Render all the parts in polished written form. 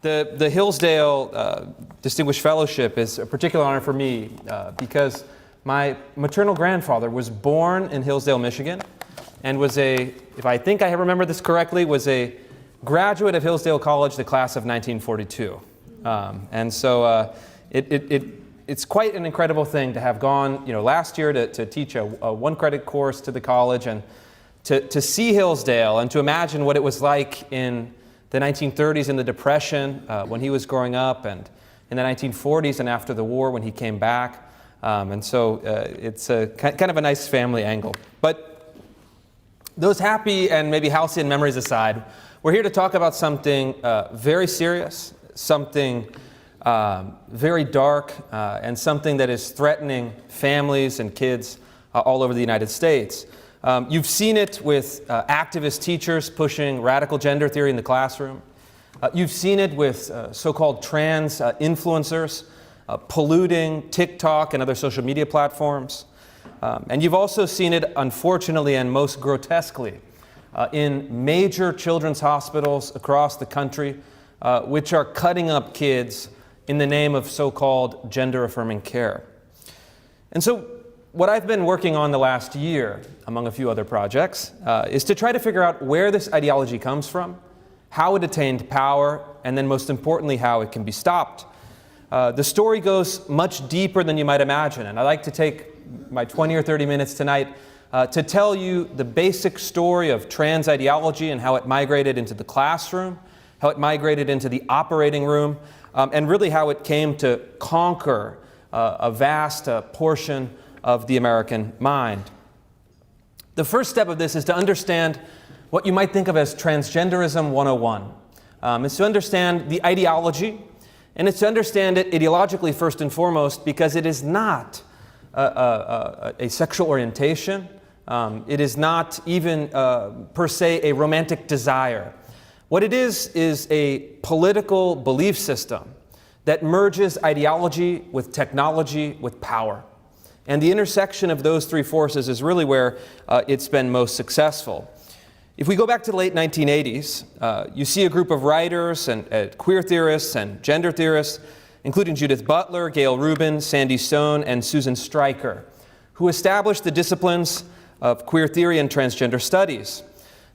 The Hillsdale Distinguished Fellowship is a particular honor for me because my maternal grandfather was born in Hillsdale, Michigan, and was if I think I remember this correctly, was a graduate of Hillsdale College, the class of 1942. And so it's quite an incredible thing to have gone, last year to teach a one-credit course to the college, and to see Hillsdale and to imagine what it was like in the 1930s in the Depression when he was growing up, and in the 1940s and after the war when he came back. And so it's kind of a nice family angle. But those happy and maybe halcyon memories aside, we're here to talk about something very serious, something very dark, and something that is threatening families and kids all over the United States. You've seen it with activist teachers pushing radical gender theory in the classroom. You've seen it with so-called trans influencers polluting TikTok and other social media platforms. And you've also seen it, unfortunately and most grotesquely, in major children's hospitals across the country, which are cutting up kids in the name of so-called gender-affirming care. And so what I've been working on the last year, among a few other projects, is to try to figure out where this ideology comes from, how it attained power, and then most importantly, how it can be stopped. The story goes much deeper than you might imagine, and I'd like to take my 20 or 30 minutes tonight to tell you the basic story of trans ideology and how it migrated into the classroom, how it migrated into the operating room, and really how it came to conquer a vast portion of the American mind. The first step of this is to understand what you might think of as Transgenderism 101. It's to understand the ideology, and it's to understand it ideologically first and foremost because it is not a sexual orientation. It is not even per se a romantic desire. What it is a political belief system that merges ideology with technology with power. And the intersection of those three forces is really where it's been most successful. If we go back to the late 1980s, you see a group of writers and queer theorists and gender theorists, including Judith Butler, Gail Rubin, Sandy Stone, and Susan Stryker, who established the disciplines of queer theory and transgender studies.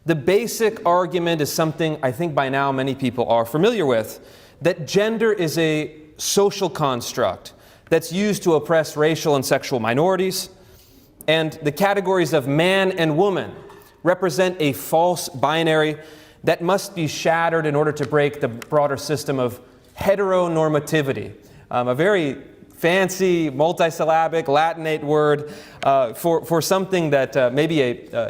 The basic argument is something I think by now many people are familiar with, that gender is a social construct that's used to oppress racial and sexual minorities, and the categories of man and woman represent a false binary that must be shattered in order to break the broader system of heteronormativity, a very fancy, multisyllabic, Latinate word for something that maybe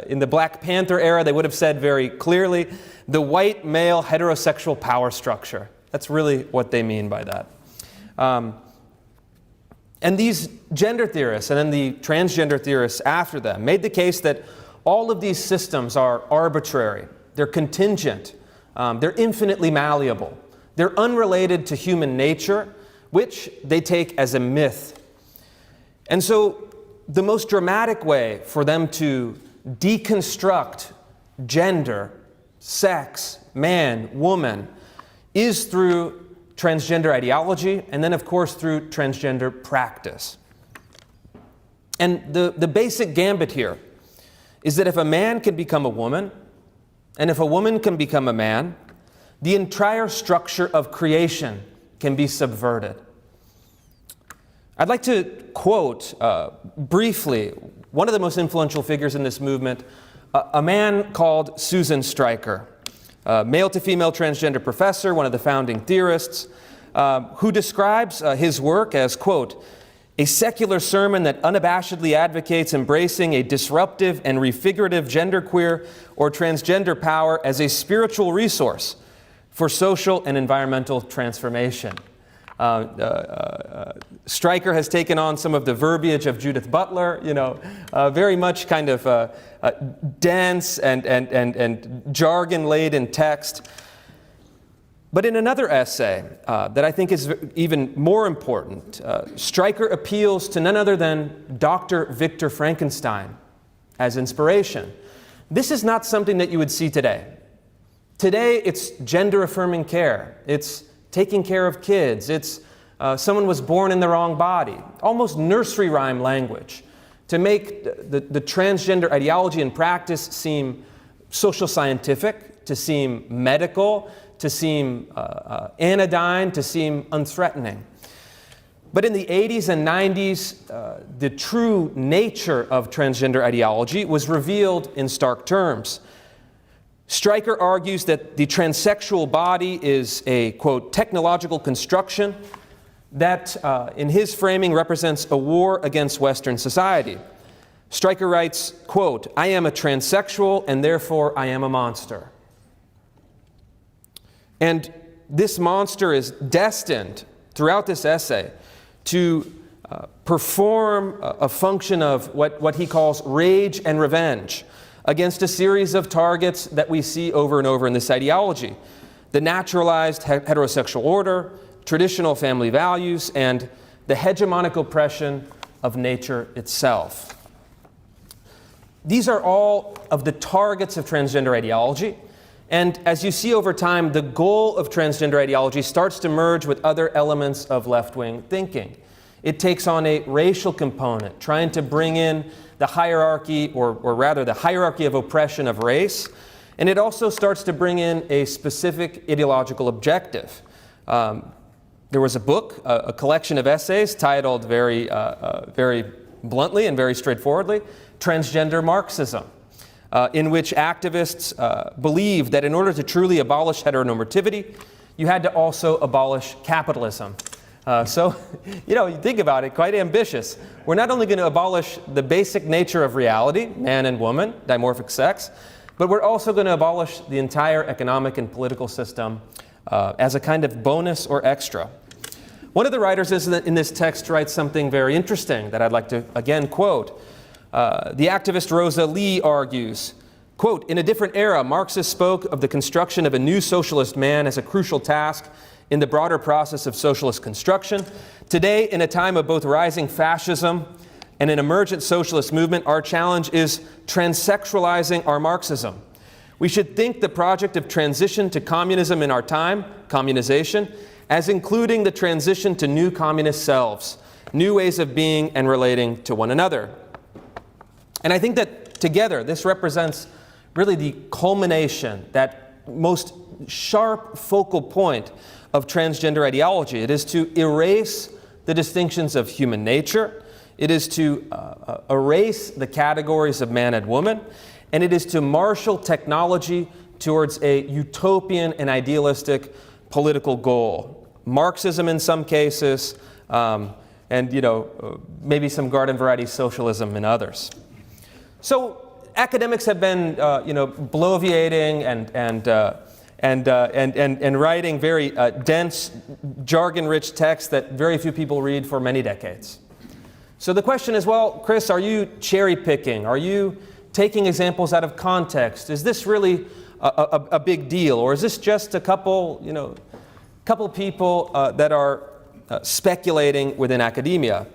in the Black Panther era they would have said very clearly, the white male heterosexual power structure. That's really what they mean by that. And these gender theorists, and then the transgender theorists after them, made the case that all of these systems are arbitrary, they're contingent, they're infinitely malleable, they're unrelated to human nature, which they take as a myth. And so the most dramatic way for them to deconstruct gender, sex, man, woman, is through transgender ideology, and then of course through transgender practice. And the basic gambit here is that if a man can become a woman, and if a woman can become a man, the entire structure of creation can be subverted. I'd like to quote briefly one of the most influential figures in this movement, a man called Susan Stryker, male to female transgender professor, one of the founding theorists, who describes his work as, quote, a secular sermon that unabashedly advocates embracing a disruptive and refigurative genderqueer or transgender power as a spiritual resource for social and environmental transformation. Stryker has taken on some of the verbiage of Judith Butler, very much kind of dense and jargon-laden text. But in another essay that I think is even more important, Stryker appeals to none other than Dr. Victor Frankenstein as inspiration. This is not something that you would see today. Today, it's gender-affirming care. It's taking care of kids. It's someone was born in the wrong body. Almost nursery rhyme language to make the transgender ideology and practice seem social scientific, to seem medical, to seem anodyne, to seem unthreatening. But in the 80s and 90s, the true nature of transgender ideology was revealed in stark terms. Stryker argues that the transsexual body is a, quote, technological construction that, in his framing, represents a war against Western society. Stryker writes, quote, "I am a transsexual and therefore I am a monster." And this monster is destined, throughout this essay, to perform a function of what he calls rage and revenge against a series of targets that we see over and over in this ideology: the naturalized heterosexual order, traditional family values, and the hegemonic oppression of nature itself. These are all of the targets of transgender ideology. And as you see over time, the goal of transgender ideology starts to merge with other elements of left-wing thinking. It takes on a racial component, trying to bring in the hierarchy, or rather the hierarchy of oppression of race. And it also starts to bring in a specific ideological objective. There was a book, a collection of essays titled very bluntly and very straightforwardly, Transgender Marxism, in which activists believed that in order to truly abolish heteronormativity, you had to also abolish capitalism. So, you think about it, quite ambitious. We're not only going to abolish the basic nature of reality, man and woman, dimorphic sex, but we're also going to abolish the entire economic and political system as a kind of bonus or extra. One of the writers in this text writes something very interesting that I'd like to again quote. The activist Rosa Lee argues, quote, "In a different era, Marxists spoke of the construction of a new socialist man as a crucial task in the broader process of socialist construction. Today, in a time of both rising fascism and an emergent socialist movement, our challenge is transsexualizing our Marxism. We should think the project of transition to communism in our time, communization, as including the transition to new communist selves, new ways of being and relating to one another." And I think that together, this represents really the culmination, that most sharp focal point of transgender ideology. It is to erase the distinctions of human nature. It is to erase the categories of man and woman. And it is to marshal technology towards a utopian and idealistic political goal. Marxism in some cases, and maybe some garden variety socialism in others. So academics have been, bloviating and writing very dense, jargon-rich texts that very few people read for many decades. So the question is, well, Chris, are you cherry-picking? Are you taking examples out of context? Is this really a big deal, or is this just a couple people that are speculating within academia?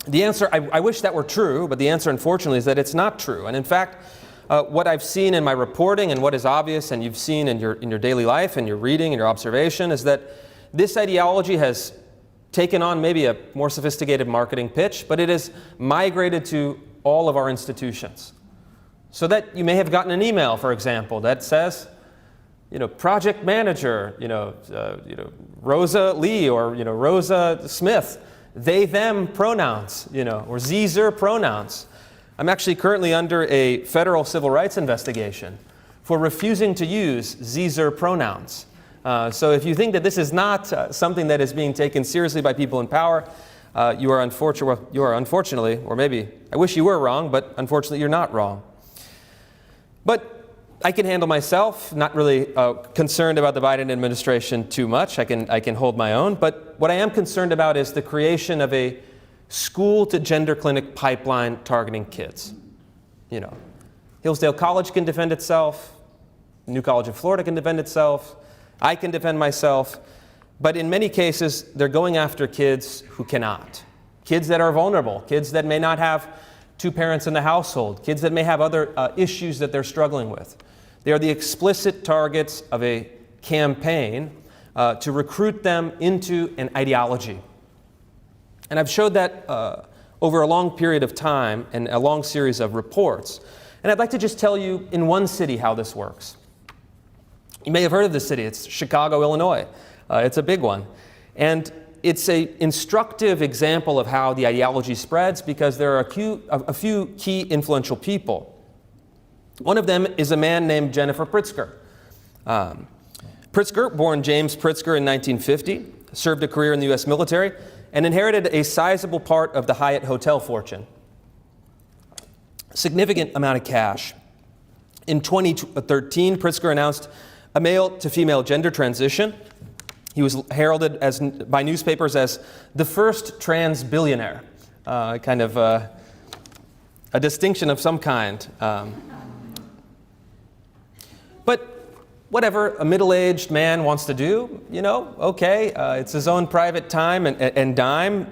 The answer, I wish that were true, but the answer, unfortunately, is that it's not true. And in fact, what I've seen in my reporting and what is obvious and you've seen in your daily life and your reading and your observation is that this ideology has taken on maybe a more sophisticated marketing pitch, but it has migrated to all of our institutions. So that you may have gotten an email, for example, that says, project manager, Rosa Lee or, Rosa Smith, they, them pronouns, or ze-zer pronouns. I'm actually currently under a federal civil rights investigation for refusing to use ze-zer pronouns. So if you think that this is not something that is being taken seriously by people in power, you are unfortunately, or maybe, I wish you were wrong, but unfortunately you're not wrong. But I can handle myself, not really concerned about the Biden administration too much. I can hold my own. But what I am concerned about is the creation of a school-to-gender clinic pipeline targeting kids. Hillsdale College can defend itself. New College of Florida can defend itself. I can defend myself. But in many cases, they're going after kids who cannot. Kids that are vulnerable. Kids that may not have two parents in the household. Kids that may have other issues that they're struggling with. They are the explicit targets of a campaign to recruit them into an ideology. And I've showed that over a long period of time and a long series of reports. And I'd like to just tell you in one city how this works. You may have heard of this city. It's Chicago, Illinois. It's a big one. And it's an instructive example of how the ideology spreads because there are a few key influential people. One of them is a man named Jennifer Pritzker. Pritzker, born James Pritzker in 1950, served a career in the U.S. military and inherited a sizable part of the Hyatt Hotel fortune. Significant amount of cash. In 2013, Pritzker announced a male-to-female gender transition. He was heralded by newspapers as the first trans billionaire, kind of a distinction of some kind. But whatever a middle-aged man wants to do, okay, it's his own private time and dime.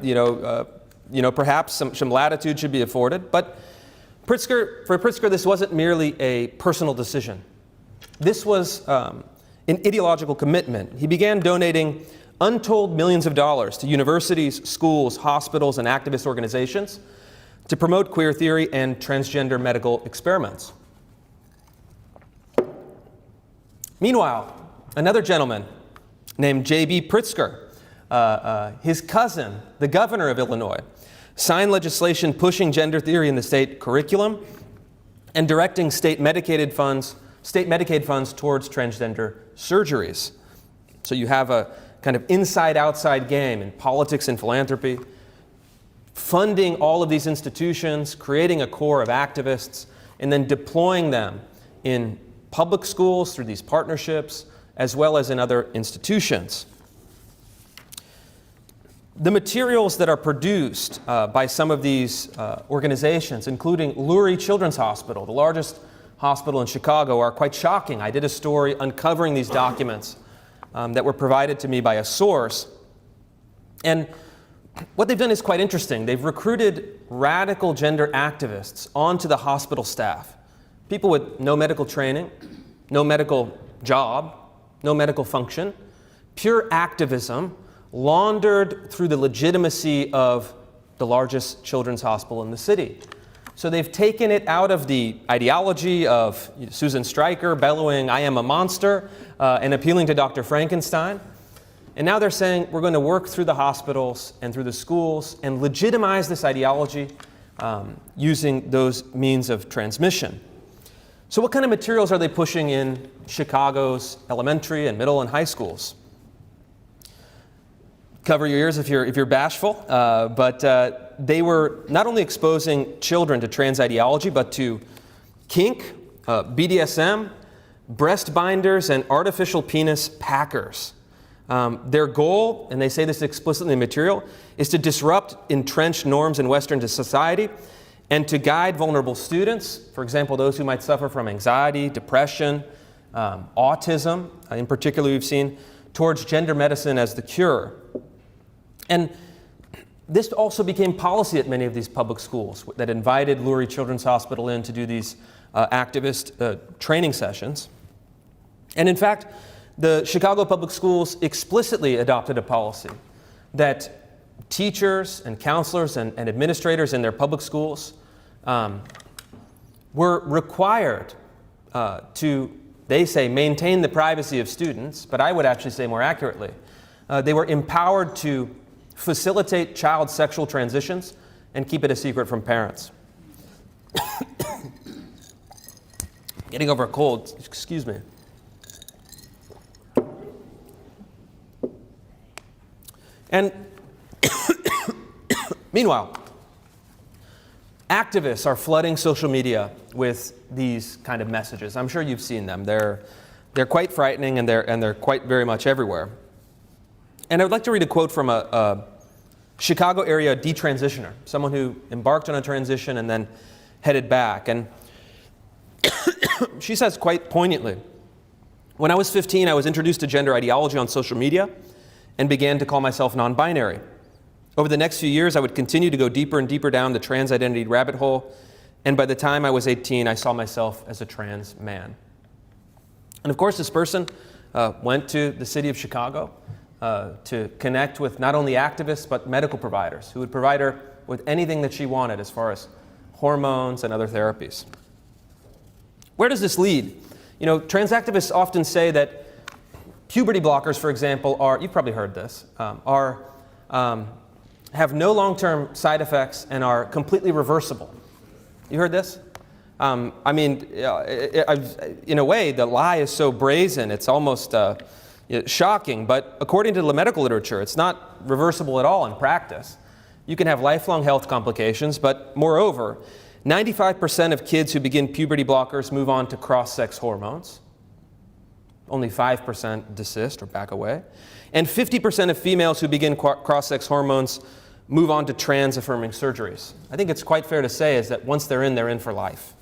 Perhaps some latitude should be afforded. But for Pritzker, this wasn't merely a personal decision. This was an ideological commitment. He began donating untold millions of dollars to universities, schools, hospitals, and activist organizations to promote queer theory and transgender medical experiments. Meanwhile, another gentleman named J.B. Pritzker, his cousin, the governor of Illinois, signed legislation pushing gender theory in the state curriculum and directing state Medicaid funds towards transgender surgeries. So you have a kind of inside-outside game in politics and philanthropy, funding all of these institutions, creating a core of activists, and then deploying them in public schools through these partnerships, as well as in other institutions. The materials that are produced by some of these organizations, including Lurie Children's Hospital, the largest hospital in Chicago, are quite shocking. I did a story uncovering these documents that were provided to me by a source. And what they've done is quite interesting. They've recruited radical gender activists onto the hospital staff, people with no medical training, no medical job, no medical function, pure activism, laundered through the legitimacy of the largest children's hospital in the city. So they've taken it out of the ideology of Susan Stryker bellowing, "I am a monster," and appealing to Dr. Frankenstein. And now they're saying, we're going to work through the hospitals and through the schools and legitimize this ideology using those means of transmission. So what kind of materials are they pushing in Chicago's elementary and middle and high schools? Cover your ears if you're bashful, but they were not only exposing children to trans ideology, but to kink, BDSM, breast binders, and artificial penis packers. Their goal, and they say this explicitly in the material, is to disrupt entrenched norms in Western society and to guide vulnerable students, for example, those who might suffer from anxiety, depression, autism, in particular we've seen, towards gender medicine as the cure. And this also became policy at many of these public schools that invited Lurie Children's Hospital in to do these activist training sessions. And in fact, the Chicago Public Schools explicitly adopted a policy that teachers and counselors and administrators in their public schools were required to, they say, maintain the privacy of students, but I would actually say more accurately, they were empowered to facilitate child sexual transitions and keep it a secret from parents. Getting over a cold, excuse me. And meanwhile, activists are flooding social media with these kind of messages. I'm sure you've seen them. They're quite frightening and they're quite very much everywhere. And I would like to read a quote from a Chicago area detransitioner, someone who embarked on a transition and then headed back. And she says quite poignantly, "When I was 15, I was introduced to gender ideology on social media and began to call myself non-binary. Over the next few years, I would continue to go deeper and deeper down the trans identity rabbit hole, and by the time I was 18, I saw myself as a trans man." And of course, this person went to the city of Chicago to connect with not only activists but medical providers who would provide her with anything that she wanted as far as hormones and other therapies. Where does this lead? Trans activists often say that puberty blockers, for example, you've probably heard this, have no long-term side effects and are completely reversible. You heard this? In a way, the lie is so brazen, it's almost shocking, but according to the medical literature, it's not reversible at all in practice. You can have lifelong health complications, but moreover, 95% of kids who begin puberty blockers move on to cross-sex hormones. Only 5% desist or back away. And 50% of females who begin cross-sex hormones move on to trans-affirming surgeries. I think it's quite fair to say is that once they're in for life.